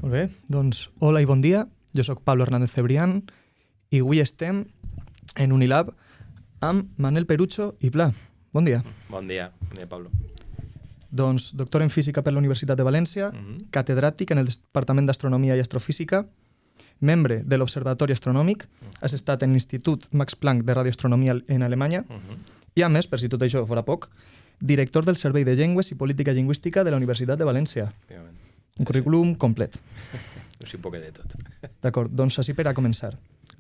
Molt bé, doncs hola i bon dia. Jo sóc Pablo Hernández Cebrián i avui estem en Unilab amb Manel Perucho i Pla. Bon dia. Bon dia Pablo. Doncs doctor en Física per la Universitat de València, catedràtic en el Departament d'Astronomia i Astrofísica, membre de l'Observatori Astronòmic, has estat en l'Institut Max Planck de Radioastronomia en Alemanya i, a més, per si tot això fora poc, director del Servei de Llengües i Política Lingüística de la Universitat de València. Un currículum complet. Sí, un poc de tot. D'acord, doncs així per a començar.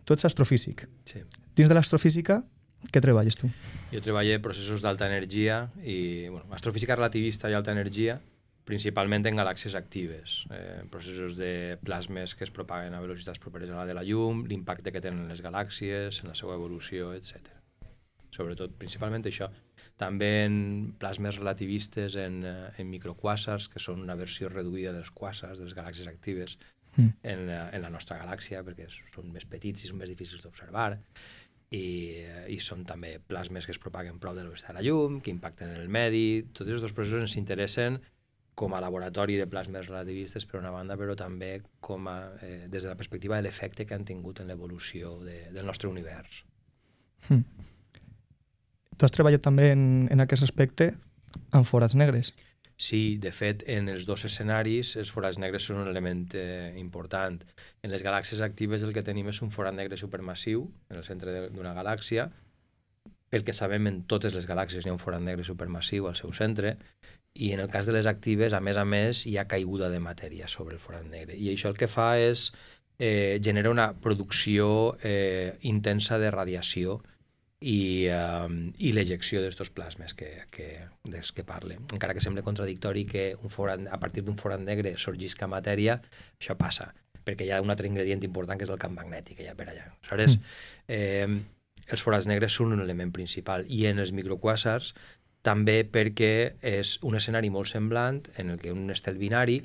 Tu ets astrofísic. Sí. Dins de l'astrofísica, què treballes tu? Jo treballo processos d'alta energia i astrofísica relativista i alta energia, principalment en galàxies actives, processos de plasmes que es propaguen a velocitats properes a la de la llum, l'impacte que tenen les galàxies, en la seva evolució, etc. Sobretot, principalment això. També en plasmes relativistes en microquàsars, que són una versió reduïda dels quàsars, de les galàxies actives, en la nostra galàxia, perquè són més petits i són més difícils d'observar, i són també plasmes que es propaguen prop de la velocitat de la llum, que impacten en el medi. Tots aquests dos processos ens interessen com a laboratori de plasmes relativistes, per una banda, però també des de la perspectiva de l'efecte que han tingut en l'evolució del nostre univers. Tu has treballat també en aquest aspecte amb forats negres. Sí, de fet, en els dos escenaris els forats negres són un element important. En les galàxies actives el que tenim és un forat negre supermassiu en el centre d'una galàxia. Pel que sabem, en totes les galàxies hi ha un forat negre supermassiu al seu centre, i en el cas de les actives, a més, hi ha caiguda de matèria sobre el forat negre. I això el que fa és generar una producció intensa de radiació i l'ejecció d'aquests plasmes dels que parle. Encara que sembla contradictori que a partir d'un forat negre sorgisca matèria, això passa, perquè hi ha un altre ingredient important que és el camp magnètic que hi ha per allà. Aleshores, els forats negres són un element principal, i en els microquàsars també, perquè és un escenari molt semblant en el que un estel binari,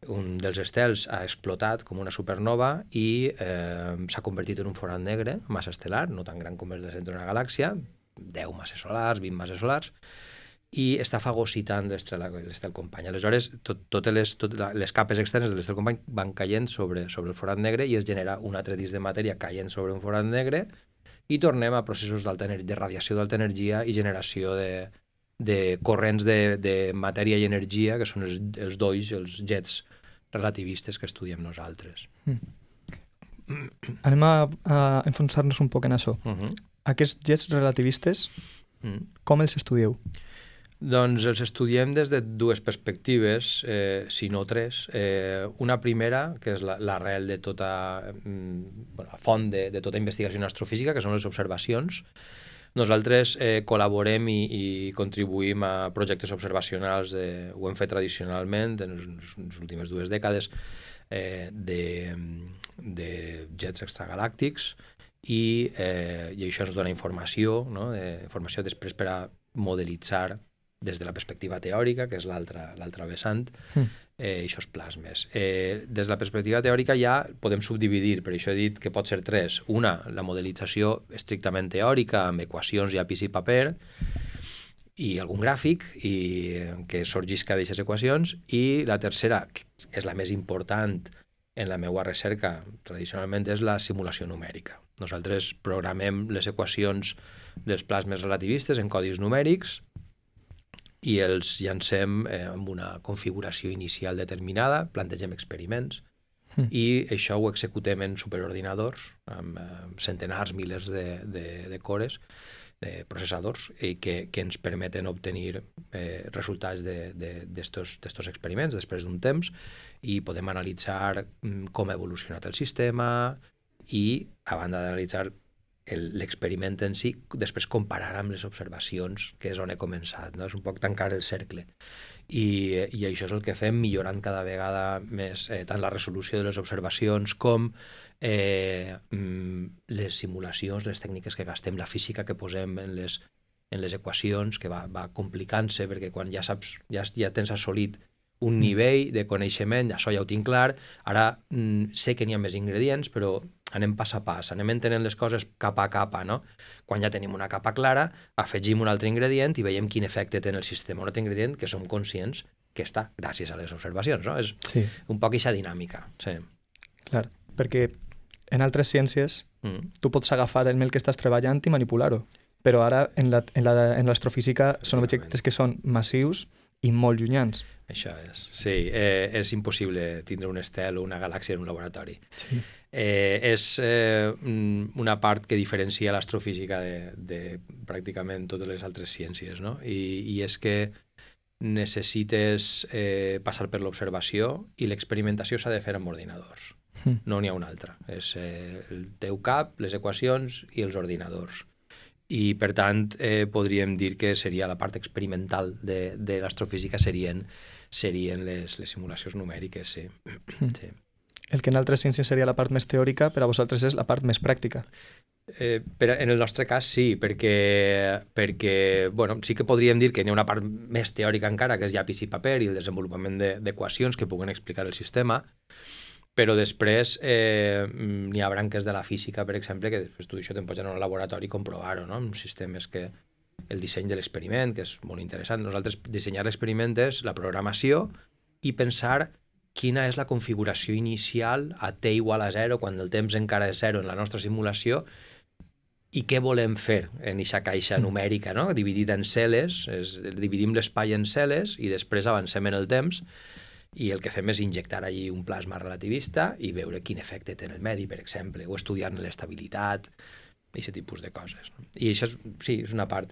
un dels estels ha explotat com una supernova i s'ha convertit en un forat negre, massa estel·lar, no tan gran com és el centre d'una galàxia, 10 masses solars, 20 masses solars, i està fagocitant l'estel company. Aleshores, totes les capes externes de l'estel company van caient sobre el forat negre i es genera un altre disc de matèria caient sobre un forat negre, i tornem a processos de radiació d'alta energia i generació de corrents de matèria i energia, que són els dolls, els jets relativistes que estudiem nosaltres. Anem a enfonsar-nos un poc en això. Aquests jets relativistes, com els estudieu? Doncs els estudiem des de dues perspectives, si no tres. Una primera, que és l'arrel de tota la font de tota investigació en astrofísica, que són les observacions. Nosaltres col·laborem i contribuïm a projectes observacionals, ho hem fet tradicionalment en les últimes 2 dècades, de jets extragalàctics, i això ens dona informació, informació després per a modelitzar des de la perspectiva teòrica, que és l'altra vessant, aquests plasmes. Des de la perspectiva teòrica ja podem subdividir, per això he dit que pot ser 3. Una, la modelització estrictament teòrica, amb equacions, llapis i paper, i algun gràfic que sorgisca d'aquestes equacions, i la tercera, que és la més important en la meva recerca, tradicionalment, és la simulació numèrica. Nosaltres programem les equacions dels plasmes relativistes en codis numèrics, i els llancem amb una configuració inicial determinada, plantegem experiments, i això ho executem en superordinadors, amb centenars, milers de cores, de processadors, que ens permeten obtenir resultats d'estos experiments després d'un temps, i podem analitzar com ha evolucionat el sistema, i, a banda d'analitzar l'experiment en si, després comparar amb les observacions, que és on he començat, no? És un poc tancar el cercle. I això és el que fem, millorant cada vegada més tant la resolució de les observacions com les simulacions, les tècniques que gastem, la física que posem en les equacions, que va complicant-se, perquè quan ja saps, ja tens assolit un nivell de coneixement, això ja ho tinc clar, ara sé que n'hi ha més ingredients, però anem pas a pas, anem entenent les coses capa a capa, no? Quan ja tenim una capa clara, afegim un altre ingredient i veiem quin efecte té en el sistema. Un altre ingredient que som conscients que està gràcies a les observacions, no? És Sí, un poc eixa dinàmica, sí. clar, perquè en altres ciències tu pots agafar el mel que estàs treballant i manipular-ho, però ara en l'astrofísica són objectes que són massius i molt llunyans. Això és. Sí, és impossible tindre un estel o una galàxia en un laboratori. Sí. És una part que diferencia l'astrofísica de pràcticament totes les altres ciències, no? I és que necessites passar per l'observació i l'experimentació s'ha de fer amb ordinadors. No n'hi ha una altra. És el teu cap, les equacions i els ordinadors. I, per tant, podríem dir que seria la part experimental de l'astrofísica serien les simulacions numèriques, sí. Sí. El que en altres ciències seria la part més teòrica, per a vosaltres és la part més pràctica. En el nostre cas sí, perquè bueno, sí que podríem dir que n'hi ha una part més teòrica encara, que és llapis i paper i el desenvolupament d'equacions que puguen explicar el sistema, però després n'hi ha branques de la física, per exemple, que després tu això te'n pots anar a un laboratori i comprovar-ho, no? Amb sistemes que el disseny de l'experiment, que és molt interessant. Nosaltres dissenyar l'experiment és la programació i pensar quina és la configuració inicial a t igual a 0, quan el temps encara és 0 en la nostra simulació, i què volem fer en aquesta caixa numèrica, no? Dividida en cel·les, dividim l'espai en cel·les i després avancem en el temps, i el que fem és injectar allí un plasma relativista i veure quin efecte té en el medi, per exemple, o estudiar-ne l'estabilitat, i aquest tipus de coses. I això és una part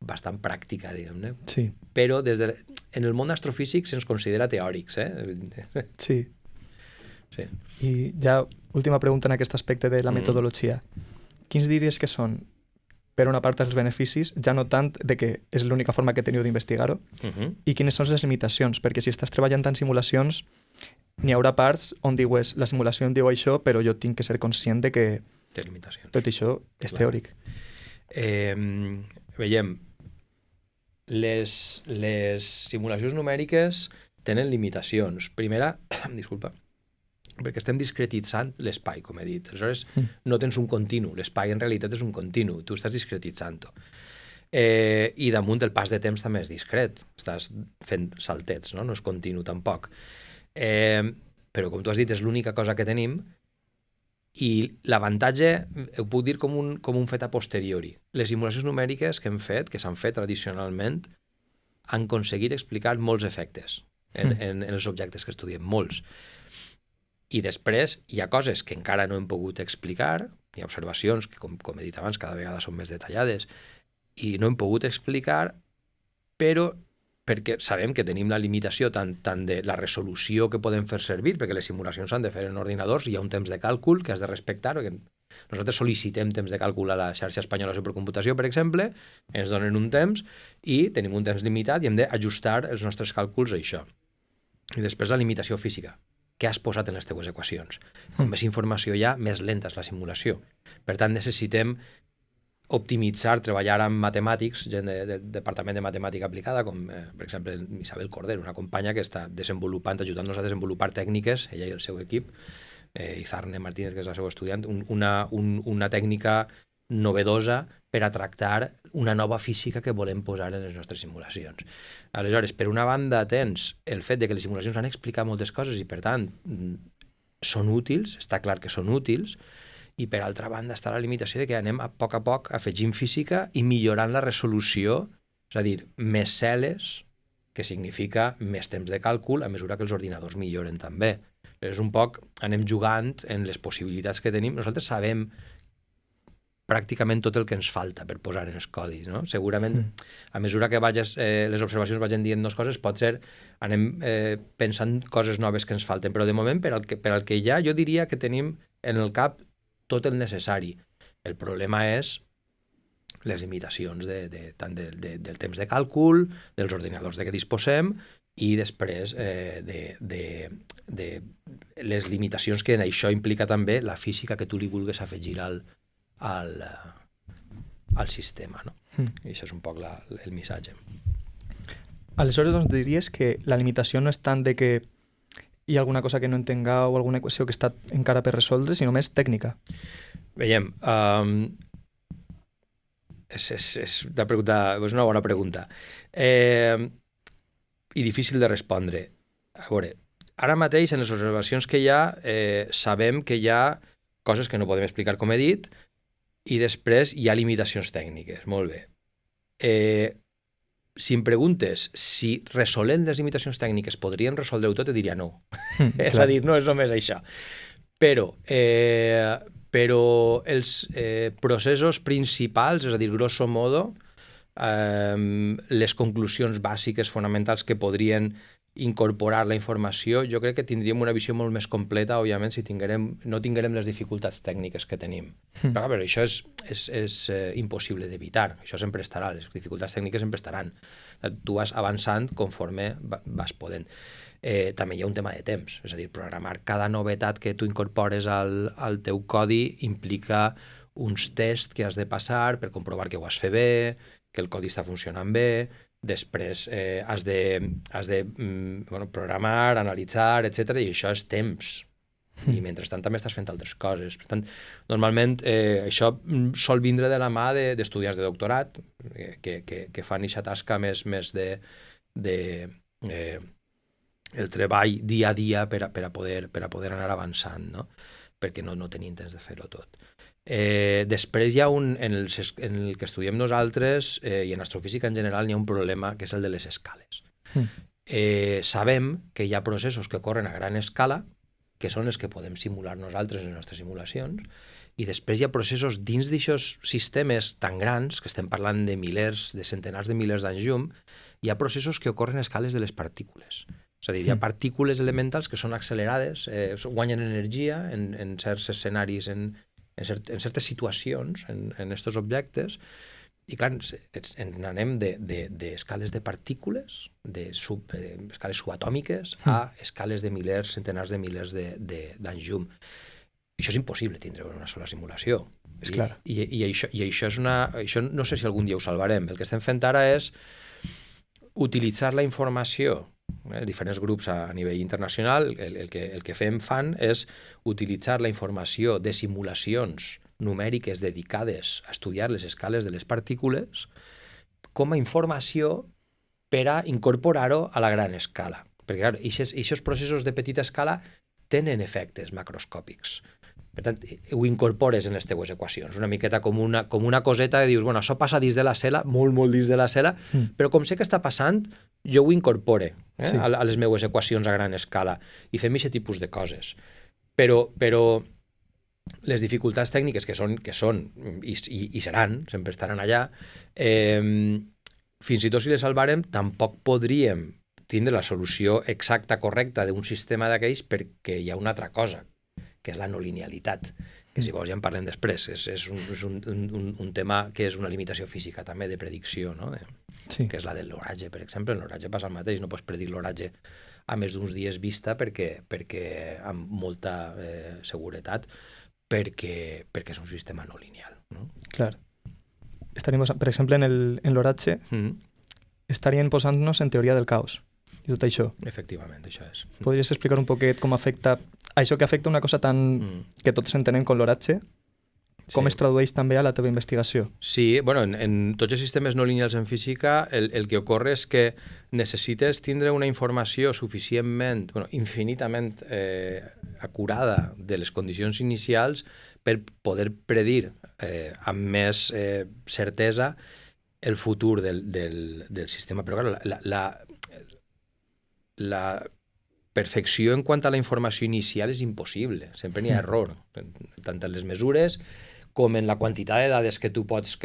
bastant pràctica, diguem-ne. Sí. Però en el món astrofísic se'ns considera teòrics, Sí. Sí. I ja, última pregunta en aquest aspecte de la metodologia. Quins diries que són, per una part, els beneficis, ja no tant de que és l'única forma que teniu d'investigar-ho, i quines són les limitacions? Perquè si estàs treballant en simulacions, n'hi haurà parts on dius, la simulació em diu això, però jo tinc que ser conscient de que té limitacions. Tot això és teòric. Veiem, les simulacions numèriques tenen limitacions. Primera, disculpa, perquè estem discretitzant l'espai, com he dit. Aleshores, no tens un continu. L'espai, en realitat, és un continu. Tu estàs discretitzant-ho. I damunt el pas de temps també és discret. Estàs fent saltets, no? No és continu tampoc. Però, com tu has dit, és l'única cosa que tenim. I l'avantatge, ho puc dir com un fet a posteriori. Les simulacions numèriques que hem fet, que s'han fet tradicionalment, han aconseguit explicar molts efectes en els objectes que estudiem, molts. I després hi ha coses que encara no hem pogut explicar, hi ha observacions que, com he dit abans, cada vegada són més detallades, i no hem pogut explicar, però perquè sabem que tenim la limitació tant de la resolució que podem fer servir, perquè les simulacions s'han de fer en ordinadors, hi ha un temps de càlcul que has de respectar, perquè nosaltres sol·licitem temps de càlcul a la xarxa espanyola de supercomputació, per exemple, ens donen un temps i tenim un temps limitat i hem d'ajustar els nostres càlculs a això. I després la limitació física. Què has posat en les teves equacions? Com més informació hi ha, més lenta és la simulació. Per tant, necessitem optimitzar, treballar amb matemàtics, gent del Departament de Matemàtica Aplicada, com per exemple Isabel Cordero, una companya que està desenvolupant, ajudant-nos a desenvolupar tècniques, ella i el seu equip, i Zarne Martínez, que és la seva estudiant, una tècnica novedosa per a tractar una nova física que volem posar en les nostres simulacions. Aleshores, per una banda tens el fet de que les simulacions han explicat moltes coses i per tant són útils, està clar que són útils, i per altra banda està la limitació de que anem a poc afegint física i millorant la resolució, és a dir, més cel·les, que significa més temps de càlcul a mesura que els ordinadors milloren també. És un poc, anem jugant en les possibilitats que tenim. Nosaltres sabem pràcticament tot el que ens falta per posar en els codis, no? Segurament, a mesura que les observacions vagin dient dues coses, potser anem pensant coses noves que ens falten, però de moment, per al que hi ha, jo diria que tenim en el cap tot el necessari. El problema és les limitacions tant del temps de càlcul, dels ordinadors de què disposem i després de les limitacions que en això implica també la física que tu li vulguis afegir al sistema, no? I això és un poc el missatge. Aleshores, doncs, diries que la limitació no és tant de que hi ha alguna cosa que no entengueu o alguna equació que està encara per resoldre, sinó més tècnica. Veiem, és una bona pregunta. i difícil de respondre. A veure, ara mateix, en les observacions que hi ha, sabem que hi ha coses que no podem explicar, com he dit, i després hi ha limitacions tècniques. Molt bé. Si em preguntes si resolent les limitacions tècniques podríem resoldre-ho tot, et diria no. És a dir, no és només això. Però els processos principals, és a dir, grosso modo, les conclusions bàsiques, fonamentals que podrien incorporar la informació, jo crec que tindríem una visió molt més completa, òbviament, si no tinguérem les dificultats tècniques que tenim. Però això és impossible d'evitar, això sempre estarà, les dificultats tècniques sempre estaran. Tu vas avançant conforme vas podent. També hi ha un tema de temps, és a dir, programar cada novetat que tu incorpores al teu codi implica uns tests que has de passar per comprovar que ho has fet bé, que el codi està funcionant bé, després has de programar, analitzar, etc. I això és temps. I mentrestant també estàs fent altres coses. Per tant, normalment això sol vindre de la mà d'estudiants de doctorat que fan aquesta tasca més de el treball dia a dia per a poder anar avançant, no? Perquè no tenim temps de fer-ho tot. Després hi ha en el que estudiem nosaltres i en astrofísica en general hi ha un problema que és el de les escales. Sabem que hi ha processos que ocorren a gran escala, que són els que podem simular nosaltres en les nostres simulacions, i després hi ha processos dins d'aquests sistemes tan grans, que estem parlant de milers, de centenars de milers d'anys llum, hi ha processos que ocorren a escales de les partícules. És a dir, hi ha partícules elementals que són accelerades, guanyen energia en certs escenaris, en certes situacions, en aquests objectes, i clar, ens n'anem d'escales de partícules, escales subatòmiques, a escales de milers, centenars de milers d'anys llum. Això és impossible tindre en una sola simulació. És clar. I això això no sé si algun dia ho salvarem. El que estem fent ara és utilitzar la informació. Diferents grups a nivell internacional, el que fan és utilitzar la informació de simulacions numèriques dedicades a estudiar les escales de les partícules com a informació per a incorporar-ho a la gran escala. Perquè, clar, aquests processos de petita escala tenen efectes macroscòpics. Per tant, ho incorpores en les teues equacions, una miqueta com una coseta que dius, bueno, això passa dins de la cel·la, molt, molt dins de la cel·la, però com sé que està passant, jo ho incorpore a les meues equacions a gran escala i fem aquest tipus de coses. Però les dificultats tècniques que són i seran, sempre estaran allà, fins i tot si les salvarem, tampoc podríem tindre la solució exacta, correcta d'un sistema d'aquells perquè hi ha una altra cosa, que és la no linealitat, que si vols ja en parlem després. És un tema que és una limitació física també de predicció, no? Que és la de l'oratge, per exemple. En l'oratge passa el mateix, no pots predir l'oratge a més d'uns dies vista perquè amb molta seguretat, perquè és un sistema no lineal. No? Clar. Per exemple, en l'oratge estaríem posant-nos en teoria del caos i tot això. Efectivament, això és. Podries explicar un poquet com afecta això que afecta una cosa tan que tots entenem com l'oratge, com es tradueix també a la teva investigació? Sí, bueno, en tots els sistemes no lineals en física el que ocorre és que necessites tindre una informació suficientment, infinitament acurada de les condicions inicials per poder predir amb més certesa el futur del sistema. Però clar, la perfecció en quant a la informació inicial és impossible, sempre n'hi ha error, tant en les mesures com en la quantitat de dades que tu pots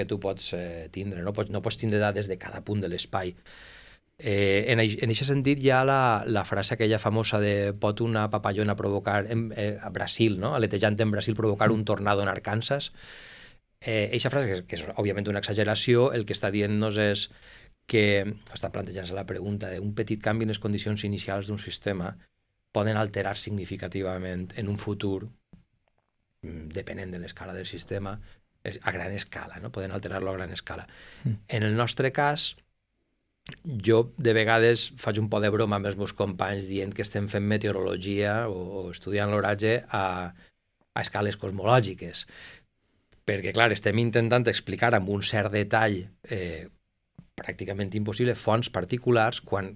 tindre. No pots tindre dades de cada punt de l'espai. En aquest sentit hi ha la frase aquella famosa de pot una papallona provocar a Brasil, no? Aletejant en Brasil, provocar un tornado en Arkansas. Eixa frase, que és òbviament una exageració, el que està dient-nos és que està plantejant-se la pregunta d'un petit canvi en les condicions inicials d'un sistema poden alterar significativament en un futur, depenent de l'escala del sistema, a gran escala, no? Poden alterar-lo a gran escala. En el nostre cas, jo de vegades faig un po' de broma amb els meus companys dient que estem fent meteorologia o estudiant l'oratge a escales cosmològiques, perquè, clar, estem intentant explicar amb un cert detall pràcticament impossible, fonts particulars quan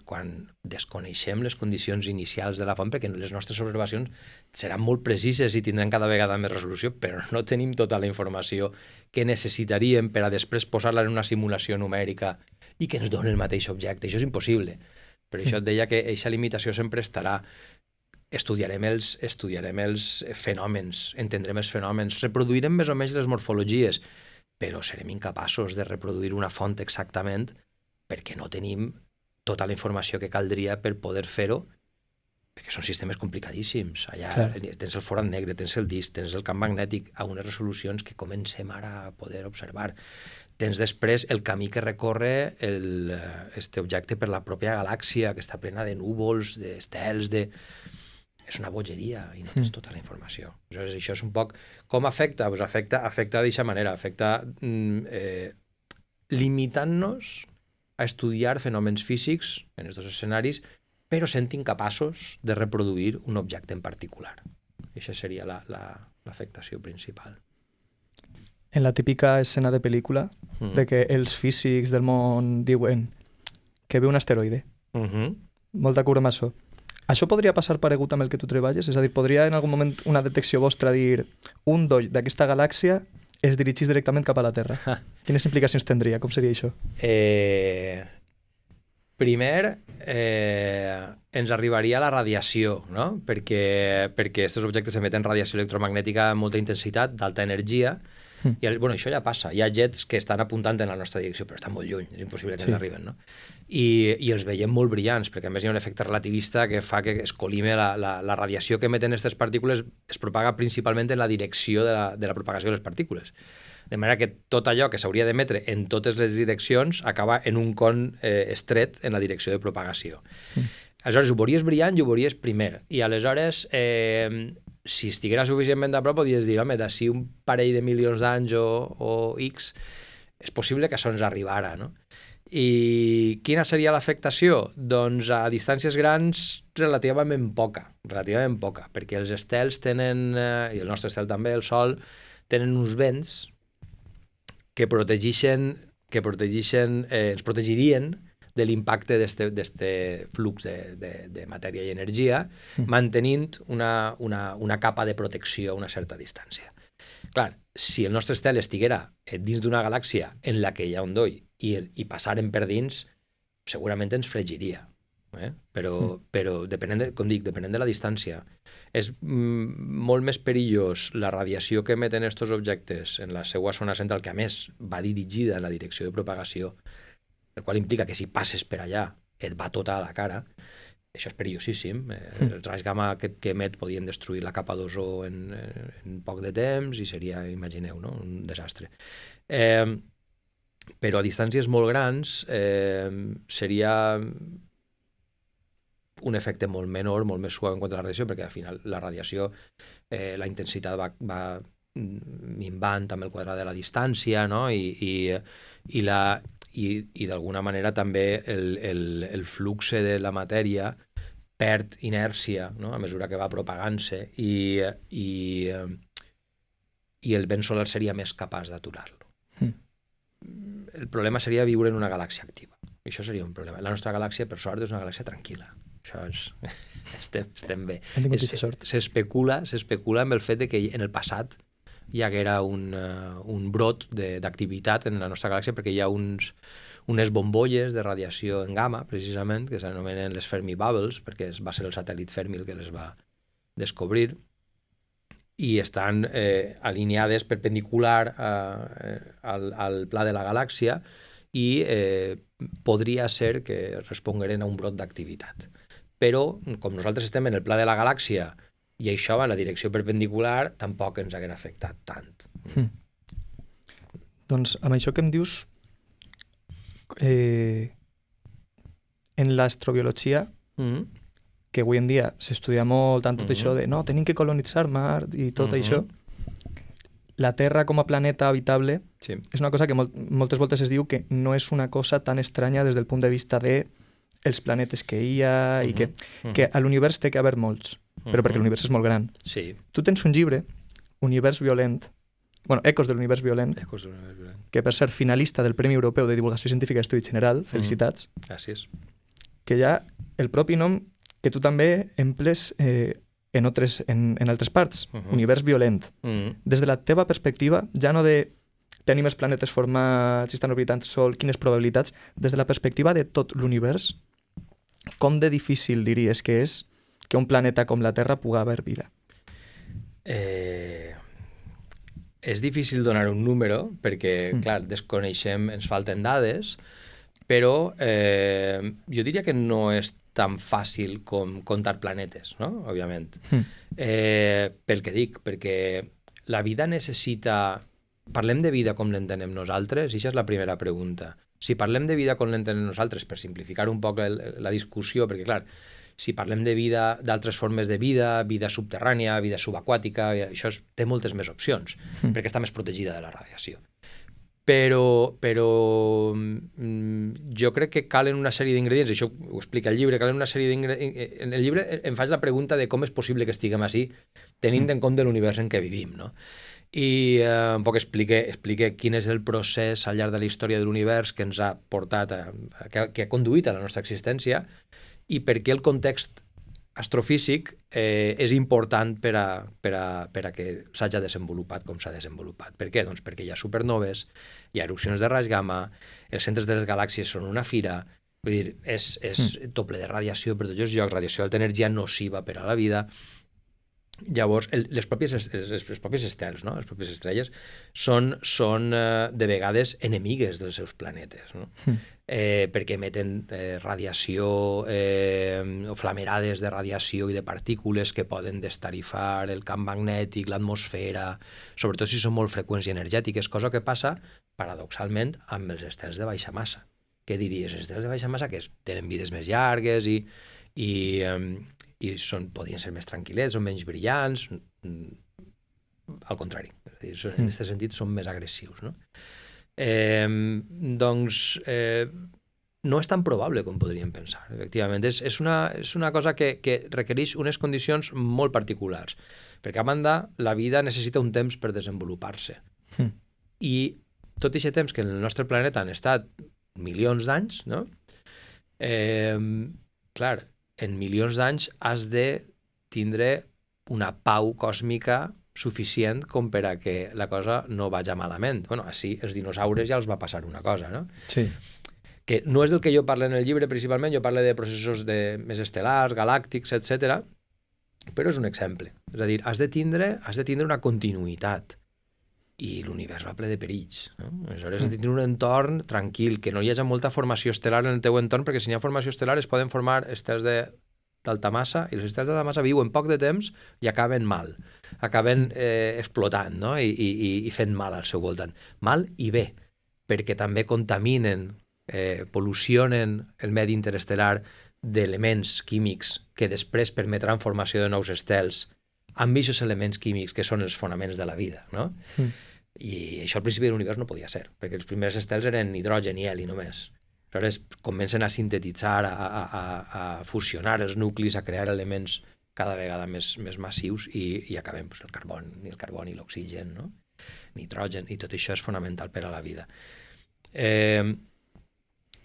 desconeixem les condicions inicials de la font, perquè les nostres observacions seran molt precises i tindran cada vegada més resolució, però no tenim tota la informació que necessitaríem per a després posar-la en una simulació numèrica i que ens doni el mateix objecte. Això és impossible. Per això et deia que aquesta limitació sempre estarà. Estudiarem els fenòmens, entendrem els fenòmens, reproduirem més o menys les morfologies, però serem incapaços de reproduir una font exactament perquè no tenim tota la informació que caldria per poder fer-ho, perquè són sistemes complicadíssims. Allà tens el forat negre, tens el disc, tens el camp magnètic a unes resolucions que comencem ara a poder observar. Tens després el camí que recorre este objecte per la pròpia galàxia, que està plena de núvols, d'estels, és una bogeria i no tens tota la informació. Això és un poc... Com afecta? Pues afecta d'aquesta manera, afecta limitant-nos a estudiar fenòmens físics en aquests escenaris, però sent incapaços de reproduir un objecte en particular. Aquesta seria l'afectació principal. En la típica escena de pel·lícula, de que els físics del món diuen que ve un asteroide. Molt d'acord amb això. Això podria passar paregut amb el que tu treballes? És a dir, podria en algun moment una detecció vostra dir un doll d'aquesta galàxia es dirigís directament cap a la Terra? Quines implicacions tindria? Com seria això? Primer, ens arribaria la radiació, no? Perquè aquests objectes emeten radiació electromagnètica amb molta intensitat, d'alta energia, i això ja passa. Hi ha jets que estan apuntant en la nostra direcció, però estan molt lluny, és impossible que ens arriben, no? I els veiem molt brillants, perquè a més hi ha un efecte relativista que fa que es colime la radiació que emeten aquestes partícules, es propaga principalment en la direcció de la propagació de les partícules. De manera que tot allò que s'hauria d'emetre en totes les direccions acaba en un con estret en la direcció de propagació. Aleshores, ho veuries brillant i ho veuries primer. I aleshores, si estiguera suficientment a prop, podries dir, home, d'ací un parell de milions d'anys o X, és possible que això ens arribara, no? I quina seria l'afectació? Doncs a distàncies grans relativament poca, perquè els estels tenen, i el nostre estel també, el Sol, tenen uns vents que ens protegirien de l'impacte d'este flux de matèria i energia, mantenint una capa de protecció a una certa distància. Clar, si el nostre estel estiguera dins d'una galàxia en la que hi ha un doll i passaren per dins, segurament ens fregiria. Però depenent de la distància. És molt més perillós la radiació que emeten aquests objectes en la seva zona central, que a més va dirigida en la direcció de propagació, el qual implica que si passes per allà et va tota a la cara. Això és perillosíssim. Els raigs gamma que emet podien destruir la capa d'ozó en poc de temps i seria, imagineu, no? Un desastre. Però a distàncies molt grans seria un efecte molt menor, molt més suau en quant a la radiació, perquè al final la radiació, la intensitat va minvant amb el quadrat de la distància, no? I d'alguna manera també el flux de la matèria perd inèrcia, no? A mesura que va propagant-se i el vent solar seria més capaç d'aturar-lo. El problema seria viure en una galàxia activa. Això seria un problema. La nostra galàxia, per sort, és una galàxia tranquil·la. Això estem bé. S'especula amb el fet que en el passat hi haguera un brot d'activitat en la nostra galàxia perquè hi ha unes bombolles de radiació en gamma, precisament, que s'anomenen les Fermi Bubbles, perquè va ser el satèl·lit Fermi el que les va descobrir, i estan alineades perpendicular al pla de la galàxia i podria ser que respongueren a un brot d'activitat. Però, com nosaltres estem en el pla de la galàxia i això va en la direcció perpendicular, tampoc ens haguera afectat tant. Doncs amb això que em dius, en l'astrobiologia, que avui en dia s'estudia molt tant tot això de no, tenim que colonitzar Mart i tot això, la Terra com a planeta habitable és una cosa que moltes voltes es diu que no és una cosa tan estranya des del punt de vista de els planetes que hi ha i que a l'univers té que haver molts, però perquè l'univers és molt gran. Sí. Tu tens un llibre, Univers Violent, bueno, Ecos de l'univers violent, Ecos de l'univers violent. que per ser finalista del Premi Europeu de Divulgació Científica i Estudi General, felicitats, Gràcies. que hi ha el propi nom que tu també emples en altres parts, univers violent. Des de la teva perspectiva, ja no de tenim els planetes formats, si estan orbitant sol, quines probabilitats, des de la perspectiva de tot l'univers, com de difícil diries que és que un planeta com la Terra pugui haver vida? És difícil donar un número perquè, clar, desconeixem, ens falten dades, però jo diria que no és tan fàcil com comptar planetes, no? Òbviament. Pel que dic, perquè la vida necessita... Parlem de vida com l'entenem nosaltres? I això és la primera pregunta. Si parlem de vida com l'entenem nosaltres, per simplificar un poc la discussió, perquè, clar, si parlem de vida, d'altres formes de vida, vida subterrània, vida subaquàtica, això té moltes més opcions, perquè està més protegida de la radiació. Però jo crec que calen una sèrie d'ingredients, això ho explica el llibre, calen una sèrie d'ingredients... En el llibre em faig la pregunta de com és possible que estiguem així, tenint en compte l'univers en què vivim, no? I un poc explique quin és el procés al llarg de la història de l'univers que ens ha portat, que ha conduït a la nostra existència i per què el context astrofísic és important per a que s'hagi desenvolupat com s'ha desenvolupat. Per què? Doncs perquè hi ha supernoves, hi ha erupcions de raigs gamma, els centres de les galàxies són una fira, vull dir, és doble de radiació per tots els llocs, radiació d'alta energia nociva per a la vida. Llavors, les pròpies estels, no? Les pròpies estrelles, són de vegades enemigues dels seus planetes, no? Perquè emeten radiació o flamerades de radiació i de partícules que poden destarifar el camp magnètic, l'atmosfera, sobretot si són molt freqüents i energètiques, cosa que passa, paradoxalment, amb els estels de baixa massa. Què diries? Els estels de baixa massa que tenen vides més llargues i podien ser més tranquil·lets, són menys brillants, al contrari, en aquest sentit són més agressius, no? Doncs no és tan probable com podríem pensar, efectivament. És una cosa que requereix unes condicions molt particulars, perquè a banda la vida necessita un temps per desenvolupar-se. I tot aquest temps que en el nostre planeta han estat milions d'anys, no? Clar, en milions d'anys has de tindre una pau còsmica suficient com per a que la cosa no vagi malament. Bueno, així els dinosaures ja els va passar una cosa, no? Sí. Que no és del que jo parlo en el llibre, principalment, jo parlo de processos més estel·lars, galàctics, etc. Però és un exemple. És a dir, has de tindre una continuïtat. I l'univers va ple de perills, no? Aleshores has de tenir un entorn tranquil, que no hi hagi molta formació estel·lar en el teu entorn, perquè si hi ha formació estel·lar es poden formar estels d'alta massa, i els estels d'alta massa viuen poc de temps i acaben mal, acaben explotant, no? I fent mal al seu voltant. Mal i bé, perquè també contaminen, pol·lucionen el medi interestel·lar d'elements químics que després permetran formació de nous estels amb aquests elements químics que són els fonaments de la vida, no? I això al principi de l'univers no podia ser, perquè els primers estels eren hidrogen i heli només. Aleshores comencen a sintetitzar, a fusionar els nuclis, a crear elements cada vegada més massius i acabem el carboni, l'oxigen, no? Nitrogen, i tot això és fonamental per a la vida.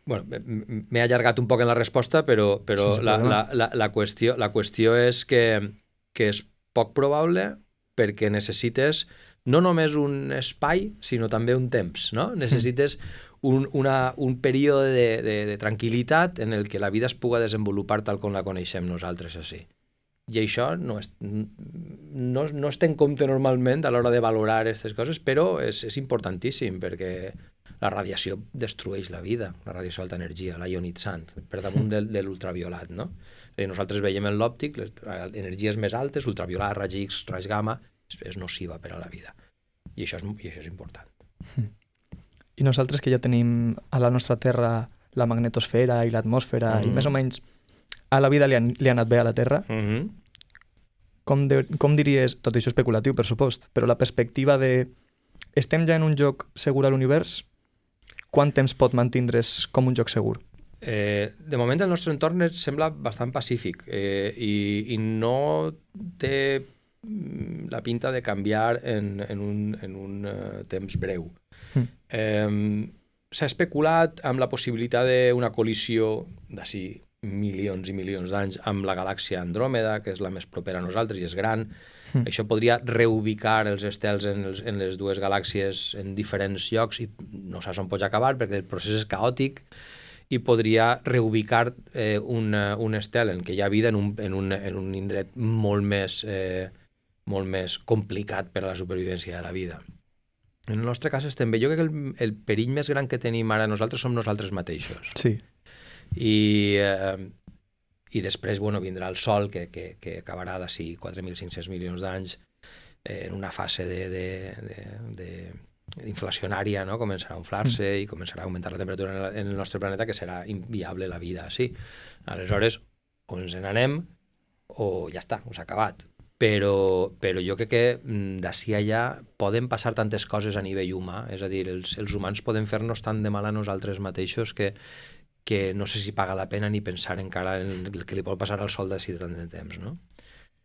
M'he allargat un poc en la resposta, però la qüestió és que és poc probable perquè necessites no només un espai, sinó també un temps, no? Necessites un període de tranquil·litat en el que la vida es pugui desenvolupar tal com la coneixem nosaltres així. I això no es té en compte normalment a l'hora de valorar aquestes coses, però és importantíssim perquè la radiació destrueix la vida, la radiació d'alta energia, la ionitzant, per damunt de l'ultraviolat, no? Nosaltres veiem en l'òptic, les energies més altes, ultraviolat, raig X, raig gamma, és nociva per a la vida. I això és important. I nosaltres que ja tenim a la nostra Terra la magnetosfera i l'atmosfera i més o menys a la vida li ha anat bé a la Terra, com diries, tot això especulatiu per supost, però la perspectiva de estem ja en un lloc segur a l'univers, quant temps pot mantindre's com un lloc segur? De moment el nostre entorn sembla bastant pacífic i no té la pinta de canviar en un temps breu. S'ha especulat amb la possibilitat d'una col·lisió d'ací milions i milions d'anys amb la galàxia Andròmeda, que és la més propera a nosaltres i és gran. Això podria reubicar els estels en les dues galàxies en diferents llocs i no saps on pots acabar perquè el procés és caòtic i podria reubicar un estel en què hi ha vida en un indret molt més complicat per a la supervivència de la vida. En el nostre cas estem bé. Jo crec que el perill més gran que tenim ara nosaltres som nosaltres mateixos. Sí. I després vindrà el Sol, que acabarà d'ací 4.500 milions d'anys en una fase inflacionària, no? Començarà a inflar-se i començarà a augmentar la temperatura en el nostre planeta, que serà inviable la vida, sí. Aleshores, o ens n'anem o ja està, s'ha acabat. Però jo crec que d'ací allà poden passar tantes coses a nivell humà, és a dir, els humans poden fer-nos tant de mal a nosaltres mateixos que no sé si paga la pena ni pensar encara en el que li pot passar al Sol d'ací de tant de temps, no?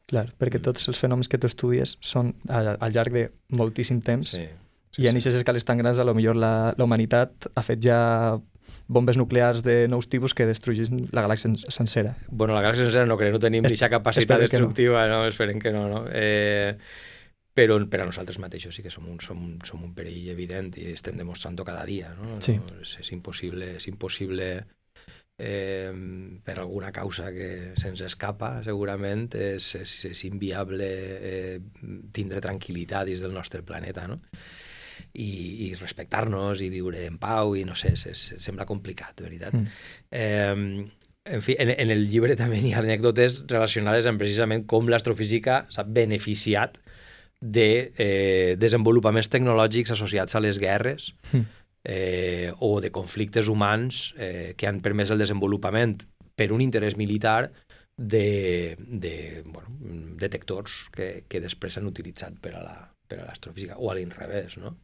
Clar, perquè tots els fenòmens que tu estudies són al llarg de moltíssim temps i en aquestes escales tan grans a lo millor la humanitat ha fet ja bombes nuclears de nous tipus que destruïssin la galàxia sencera. Bueno, la galàxia sencera no crec, no tenim aquesta capacitat destructiva, no, esperem que no. Però per a nosaltres mateixos sí que som un perill evident i estem demostrant-ho cada dia, no? Sí. És impossible per alguna causa que se'ns escapa, segurament, és inviable tindre tranquil·litat dins del nostre planeta, no? I respectar-nos i viure en pau i no sé, sembla complicat, de veritat. En fi, en el llibre també hi ha anècdotes relacionades amb precisament com l'astrofísica s'ha beneficiat de desenvolupaments tecnològics associats a les guerres o de conflictes humans que han permès el desenvolupament per un interès militar de detectors que després s'han utilitzat per a l'astrofísica, o a l'inrevés, no?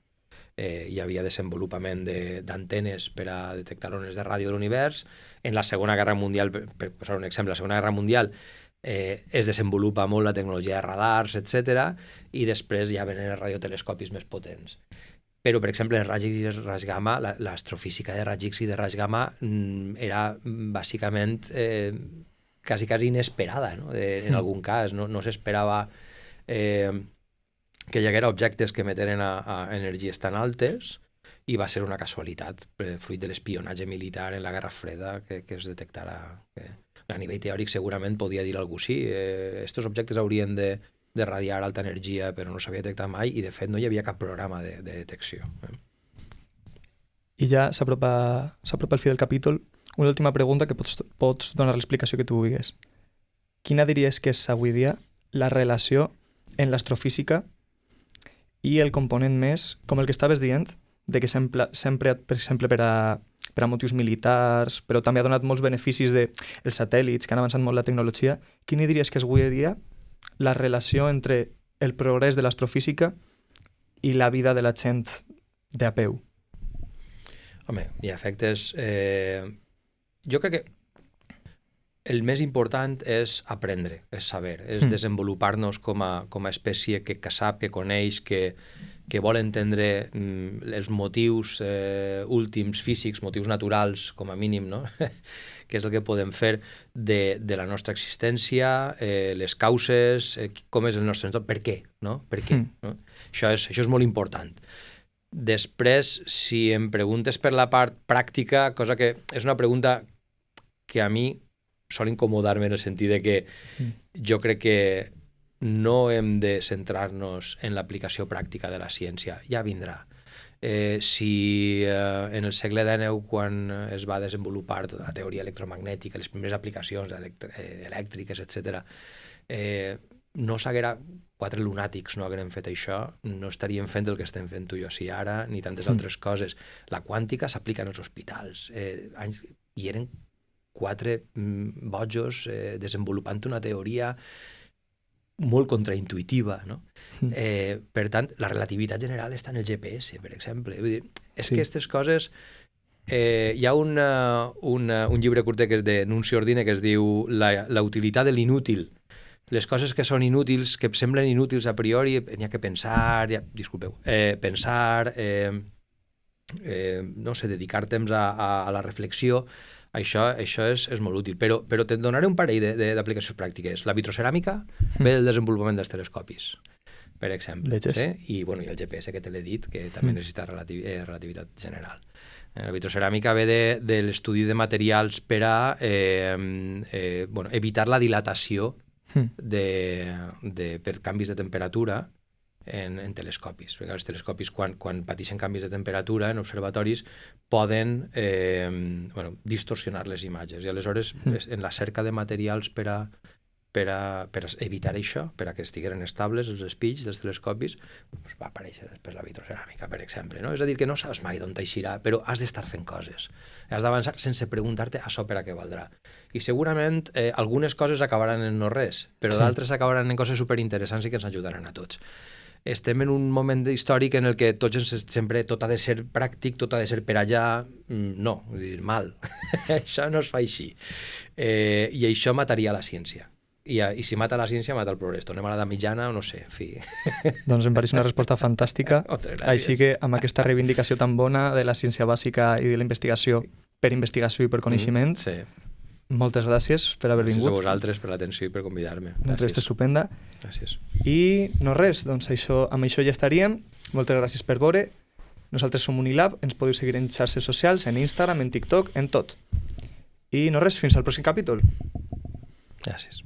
Hi havia desenvolupament d'antenes per a detectar ones de ràdio de l'univers. En la Segona Guerra Mundial, per posar un exemple, la Segona Guerra Mundial es desenvolupa molt la tecnologia de radars, etc. I després ja venen els radiotelescopis més potents. Però, per exemple, els raigs X i els raigs gamma, l'astrofísica de raigs X i de raigs gamma era bàsicament quasi inesperada, no? En algun cas. No s'esperava que hi haguera objectes que emeteren a energies tan altes i va ser una casualitat, fruit de l'espionatge militar en la Guerra Freda, que es detectara. A nivell teòric segurament podia dir algú sí, estos objectes haurien de radiar alta energia, però no s'havia detectat mai i de fet no hi havia cap programa de detecció. I ja s'apropa el fi del capítol. Una última pregunta que pots donar l'explicació que tu vulguis. Quina diries que és avui dia la relació en l'astrofísica i el component més, com el que estaves dient, de que sempre per exemple, per a motius militars, però també ha donat molts beneficis dels satèl·lits, que han avançat molt la tecnologia. Quina diries que és avui dia la relació entre el progrés de l'astrofísica i la vida de la gent de a peu? Home, hi ha efectes... Jo crec que el més important és aprendre, és saber, és desenvolupar-nos com a espècie que sap, que coneix, que vol entendre els motius últims físics, motius naturals, com a mínim, no? Que és el que podem fer de la nostra existència, les causes, com és el nostre entorn, per què, no? Per què, no? Això és molt important. Després, si em preguntes per la part pràctica, cosa que és una pregunta que a mi sol incomodar-me en el sentit de que jo crec que no hem de centrar-nos en l'aplicació pràctica de la ciència, ja vindrà. Si en el segle XIX, quan es va desenvolupar tota la teoria electromagnètica, les primeres aplicacions elèctriques, etc., no s'haguera... 4 lunàtics no hagueren fet això, no estaríem fent el que estem fent tu i jo si ara, ni tantes altres coses. La quàntica s'aplica en els hospitals. I eren 4 bojos desenvolupant una teoria molt contraintuitiva, no? Per tant, la relativitat general està en el GPS, per exemple. Vull dir, és que aquestes coses... hi ha un llibre curtet que és de Nunzio Ordine que es diu La utilitat de l'inútil, les coses que són inútils, que semblen inútils a priori, n'hi ha que pensar, no sé, dedicar temps a la reflexió, això és molt útil. Però te'n donaré un parell d'aplicacions pràctiques. La vitroceràmica ve del desenvolupament dels telescopis, per exemple. I el GPS, que te l'he dit, que també necessita relativitat general. La vitroceràmica ve de l'estudi de materials per a evitar la dilatació per canvis de temperatura en telescopis. Perquè els telescopis, quan pateixen canvis de temperatura en observatoris, poden distorsionar les imatges. I aleshores, en la cerca de materials per a evitar això, per a que estiguin estables els espills dels telescopis, va aparèixer després la vitroceràmica, per exemple. No? És a dir, que no saps mai d'on t'eixirà, però has d'estar fent coses. Has d'avançar sense preguntar-te això per a què valdrà. I segurament algunes coses acabaran en no res, però d'altres acabaran en coses superinteressants i que ens ajudaran a tots. Estem en un moment històric en el que sempre tot ha de ser pràctic, tot ha de ser per allà. No, vull dir, mal. Això no es fa així. I això mataria la ciència. I si mata la ciència, mata el progrés. Tornem a l'edat mitjana o no sé, en fi. Doncs em pareix una resposta fantàstica. Així que amb aquesta reivindicació tan bona de la ciència bàsica i de la investigació per investigació i per coneixement, moltes gràcies per haver vingut. Gràcies a vosaltres per l'atenció i per convidar-me. Una entrevista estupenda. Gràcies. I no res, doncs amb això ja estaríem. Moltes gràcies per veure. Nosaltres som Unilab, ens podeu seguir en xarxes socials, en Instagram, en TikTok, en tot. I no res, fins al pròxim capítol. Gràcies.